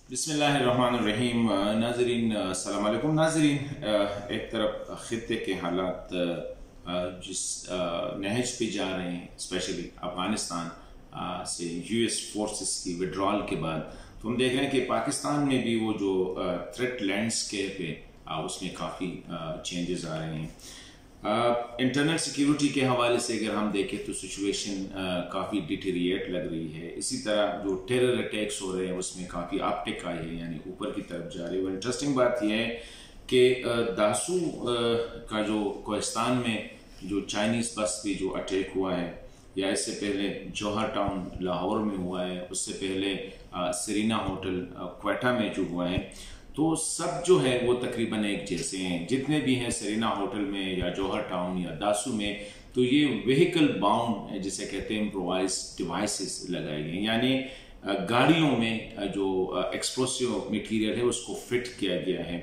बिस्मिल्लाहिर्रहमानिर्रहीम। नाज़रीन अस्सलाम वालेकुम। नाज़रीन, एक तरफ ख़ित्ते के हालात जिस नहज पे जा रहे हैं, स्पेशली अफ़गानिस्तान से यूएस फोर्सेस की विड्रॉल के बाद, तो हम देख रहे हैं कि पाकिस्तान में भी वो जो थ्रेट लैंडस्केप है उसमें काफ़ी चेंजेस आ रहे हैं। इंटरनल सिक्योरिटी के हवाले से अगर हम देखें तो सिचुएशन काफ़ी डिटेरिएट लग रही है। इसी तरह जो टेरर अटैक्स हो रहे हैं उसमें काफ़ी अपटिक आई है, यानी ऊपर की तरफ जा रही है। और इंटरेस्टिंग बात यह है कि दासू का जो कोहिस्तान में जो चाइनीज़ बस पे जो अटैक हुआ है, या इससे पहले जौहर टाउन लाहौर में हुआ है, उससे पहले सेरेना होटल क्वेटा में जो हुआ है, तो सब जो है वो तकरीबन एक जैसे हैं। जितने भी हैं सेरेना होटल में या जौहर टाउन या दासू में, तो ये व्हीकल बाउंड जिसे कहते हैं इम्प्रोवाइज डिवाइसेस लगाए गए, यानी गाड़ियों में जो एक्सप्लोसिव मटेरियल है उसको फिट किया गया है।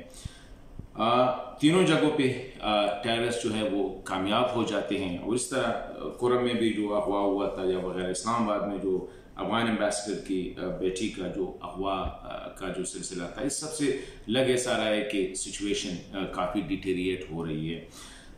तीनों जगहों पे टेररिस्ट जो है वो कामयाब हो जाते हैं। और इस तरह कुरम में भी जो अगवा हुआ था या वगैरह, इस्लामाबाद में जो अफगान एम्बेसडर की बेटी का जो अगवा का जो सिलसिला था, इस सबसे लग ऐसा रहा है कि सिचुएशन काफ़ी डिटेरिएट हो रही है।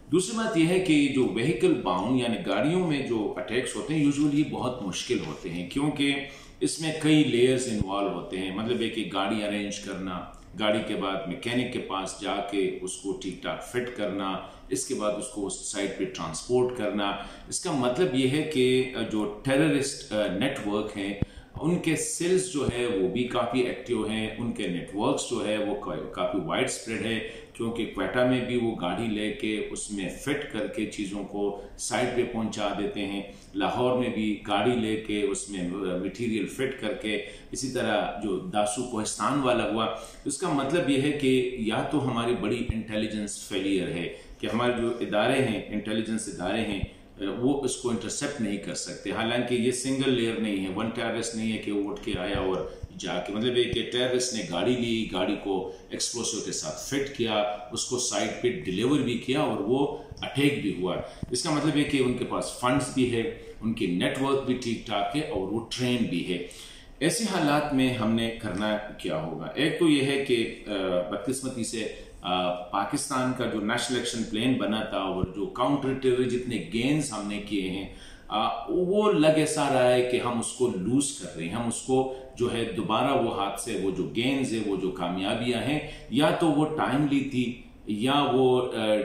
दूसरी बात यह है कि जो व्हीकल बाउंड यानी गाड़ियों में जो अटैक्स होते हैं यूजुअली बहुत मुश्किल होते हैं, क्योंकि इसमें कई लेयर्स इन्वॉल्व होते हैं। मतलब एक गाड़ी अरेंज करना, गाड़ी के बाद मैकेनिक के पास जाके उसको ठीक ठाक फिट करना, इसके बाद उसको उस साइट पे ट्रांसपोर्ट करना। इसका मतलब ये है कि जो टेररिस्ट नेटवर्क हैं उनके सेल्स जो है वो भी काफ़ी एक्टिव हैं, उनके नेटवर्क्स जो है वो काफ़ी वाइड स्प्रेड है, क्योंकि क्वेटा में भी वो गाड़ी लेके उसमें फिट करके चीज़ों को साइट पे पहुंचा देते हैं। लाहौर में भी गाड़ी लेके उसमें मटेरियल फिट करके, इसी तरह जो दासू कोहिस्तान वाला हुआ, उसका मतलब ये है कि या तो हमारी बड़ी इंटेलिजेंस फेलियर है कि हमारे जो इदारे हैं, इंटेलिजेंस इदारे हैं, वो इसको इंटरसेप्ट नहीं कर सकते। हालांकि ये सिंगल लेयर नहीं है, वन टेररिस्ट नहीं है कि वो उठ के आया और जाके, मतलब एक टेररिस्ट ने गाड़ी ली, गाड़ी को एक्सप्लोसिव के साथ फिट किया, उसको साइट पे डिलीवर भी किया और वो अटैक भी हुआ। इसका मतलब है कि उनके पास फंड्स भी है, उनकी नेटवर्क भी ठीक ठाक है और वो ट्रेन भी है। ऐसे हालात में हमने करना क्या होगा? एक तो यह है कि बदकिस्मती से पाकिस्तान का जो नेशनल एक्शन प्लान बना था और जो काउंटर टेरर जितने गेन्स हमने किए हैं, वो लग ऐसा रहा है कि हम उसको लूज कर रहे हैं। हम उसको जो है दोबारा वो हाथ से, वो जो गेन्स है, वो जो कामयाबियां हैं, या तो वो टाइमली थी या वो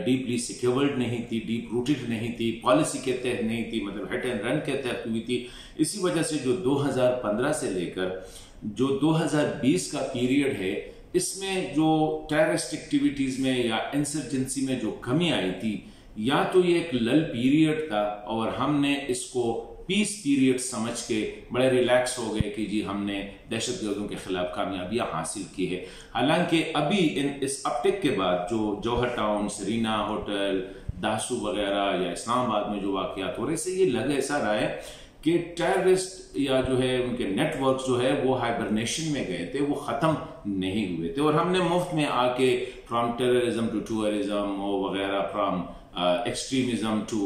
डीपली सिक्योर्ड नहीं थी, डीप रूटेड नहीं थी, पॉलिसी के तहत नहीं थी, मतलब हिट एंड रन के तहत हुई थी। इसी वजह से जो 2015 से लेकर जो 2020 का पीरियड है, इसमें जो टेररिस्ट एक्टिविटीज में या इंसर्जेंसी में जो कमी आई थी, या तो ये एक लल पीरियड था और हमने इसको पीस पीरियड समझ के बड़े रिलैक्स हो गए कि जी हमने दहशतगर्दों के खिलाफ कामयाबियां हासिल की है। हालांकि अभी इस अपटिक के बाद जो जौहर टाउन, सेरेना होटल, दासू वगैरह या इस्लामाबाद में जो वाकयात हो रहे, इससे ये लग ऐसा रहा है कि टेररिस्ट या जो है उनके नेटवर्क जो है वो हाइबरनेशन में गए थे, वो ख़त्म नहीं हुए थे। और हमने मुफ्त में आके फ्रॉम टेररिज्म टू टूरिज्म वगैरह, फ्रॉम एक्सट्रीमिज्म टू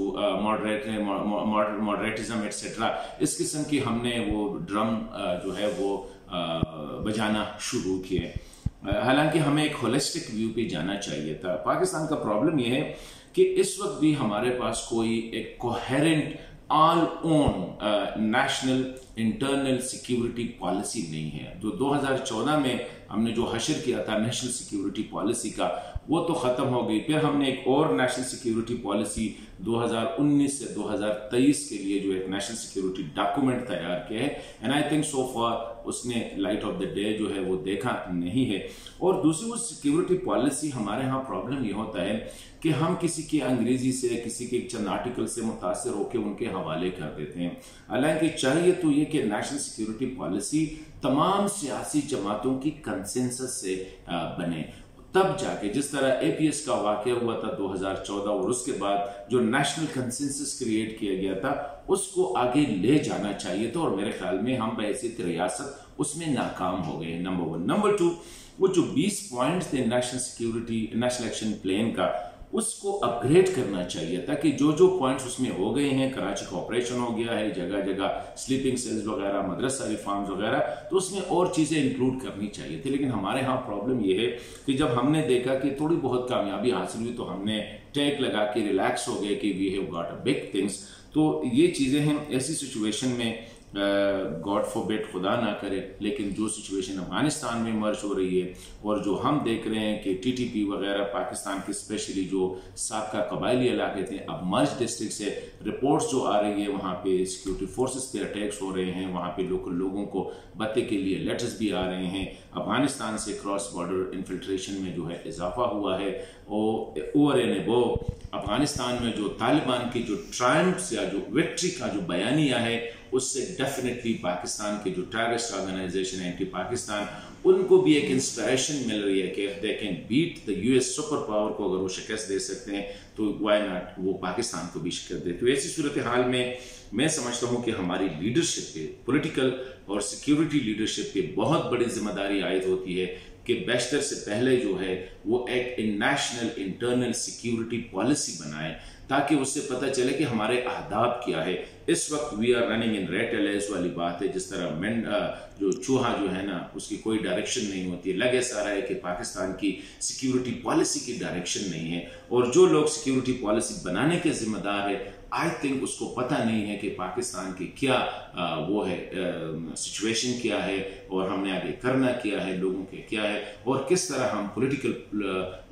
मॉडरेटिज्म एटसेट्रा, इस किस्म की हमने वो ड्रम जो है वो बजाना शुरू किए। हालांकि हमें एक होलिस्टिक व्यू पे जाना चाहिए था। पाकिस्तान का प्रॉब्लम यह है कि इस वक्त भी हमारे पास कोई एक coherent all own national internal security policy नहीं है। जो 2014 में हमने जो हशर किया था नेशनल सिक्योरिटी पॉलिसी का, वो तो ख़त्म हो गई। फिर हमने एक और नेशनल सिक्योरिटी पॉलिसी 2019 से 2023 के लिए जो एक नेशनल सिक्योरिटी डॉक्यूमेंट तैयार किया है, एंड आई थिंक सो फार उसने लाइट ऑफ द डे जो है वो देखा नहीं है। और दूसरी वो सिक्योरिटी पॉलिसी, हमारे यहाँ प्रॉब्लम ये होता है कि हम किसी के अंग्रेजी से, किसी के चंद आर्टिकल से मुतासर होकर उनके हवाले कर देते हैं। हालांकि चाहिए तो ये कि नेशनल सिक्योरिटी पॉलिसी तमाम सियासी जमातों की कंसेंसस से बने, तब जाके जिस तरह एपीएस का वाकया हुआ था 2014 और उसके बाद जो नेशनल कंसेंसस क्रिएट किया गया था, उसको आगे ले जाना चाहिए था। और मेरे ख्याल में हम बहैसियत रियासत उसमें नाकाम हो गए, नंबर 1। नंबर 2, वो जो 20 पॉइंट्स थे national security national action plan का, उसको अपग्रेड करना चाहिए, ताकि जो जो पॉइंट्स उसमें हो गए हैं, कराची का ऑपरेशन हो गया है, जगह जगह स्लीपिंग सेल्स वगैरह, मदरसा रिफॉर्म्स वगैरह, तो उसमें और चीज़ें इंक्लूड करनी चाहिए थी। लेकिन हमारे यहाँ प्रॉब्लम ये है कि जब हमने देखा कि थोड़ी बहुत कामयाबी हासिल हुई तो हमने टैग लगा के रिलैक्स हो गए कि we have got a big things. तो ये चीज़ें हैं। ऐसी सिचुएशन में गॉड फॉरबिड, खुदा ना करे, लेकिन जो सिचुएशन अफगानिस्तान में मर्ज हो रही है और जो हम देख रहे हैं कि टीटीपी वगैरह पाकिस्तान के स्पेशली जो साबका कबायली इलाके थे अब मर्ज डिस्ट्रिक्ट से रिपोर्ट्स जो आ रही है, वहाँ पे सिक्योरिटी फोर्सेस पे अटैक्स हो रहे हैं, वहाँ पे लोकल लोगों को बत्ते के लिए लेटर्स भी आ रहे हैं। अफगानिस्तान से क्रॉस बॉर्डर इन्फिल्ट्रेशन में जो है इजाफा हुआ है। और ओवर एंड अबव अफगानिस्तान में जो तालिबान की जो ट्रायम्फ्स या जो विक्ट्री का जो बयानिया है, उससे डेफिनेटली पाकिस्तान के जो टेररिस्ट ऑर्गेनाइजेशन एंटी पाकिस्तान, उनको भी एक इंस्पिरेशन मिल रही है कि they can beat the US super power को। अगर वो शिकस्त दे सकते हैं तो व्हाई नॉट वो पाकिस्तान को भी शिकस्त दे। तो ऐसी सूरत हाल में मैं समझता हूँ कि हमारी लीडरशिप पे, पॉलिटिकल और सिक्योरिटी लीडरशिप पे बहुत बड़ी जिम्मेदारी आयद होती है कि बेशतर से पहले जो है वो एक नेशनल इंटरनल सिक्योरिटी पॉलिसी बनाए, ताकि उससे पता चले कि हमारे अहदाफ क्या है। इस वक्त we are running in rate ales वाली बात है, जिस तरह जो चूहा जो है ना, उसकी कोई डायरेक्शन नहीं होती है। लग ऐसा रहा है कि पाकिस्तान की सिक्योरिटी पॉलिसी की डायरेक्शन नहीं है, और जो लोग सिक्योरिटी पॉलिसी बनाने के जिम्मेदार है, आई थिंक उसको पता नहीं है कि पाकिस्तान की क्या वो है सिचुएशन क्या है, और हमने आगे करना क्या है, लोगों के क्या है, और किस तरह हम पॉलिटिकल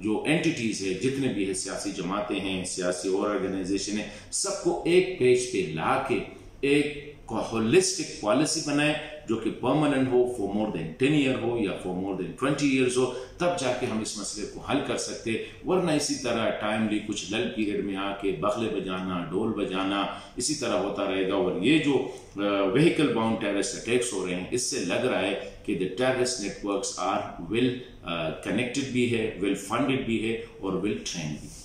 जो एंटिटीज है, जितने भी है, सियासी जमातें हैं, सियासी और ऑर्गेनाइजेशन है, सबको एक पेज पे ला के एक होलिस्टिक पॉलिसी बनाए जो कि परमानेंट हो, फॉर मोर देन 10 ईयर हो या फॉर मोर देन 20 ईयर्स हो, तब जाके हम इस मसले को हल कर सकते। वरना इसी तरह टाइमली कुछ लल पीरियड में आके बगले बजाना, ढोल बजाना, इसी तरह होता रहेगा। और ये जो व्हीकल बाउंड टेररिस्ट अटैक्स हो रहे हैं, इससे लग रहा है कि the terrorist networks are well connected भी है, वेल फंडेड भी है और वेल ट्रेंड भी।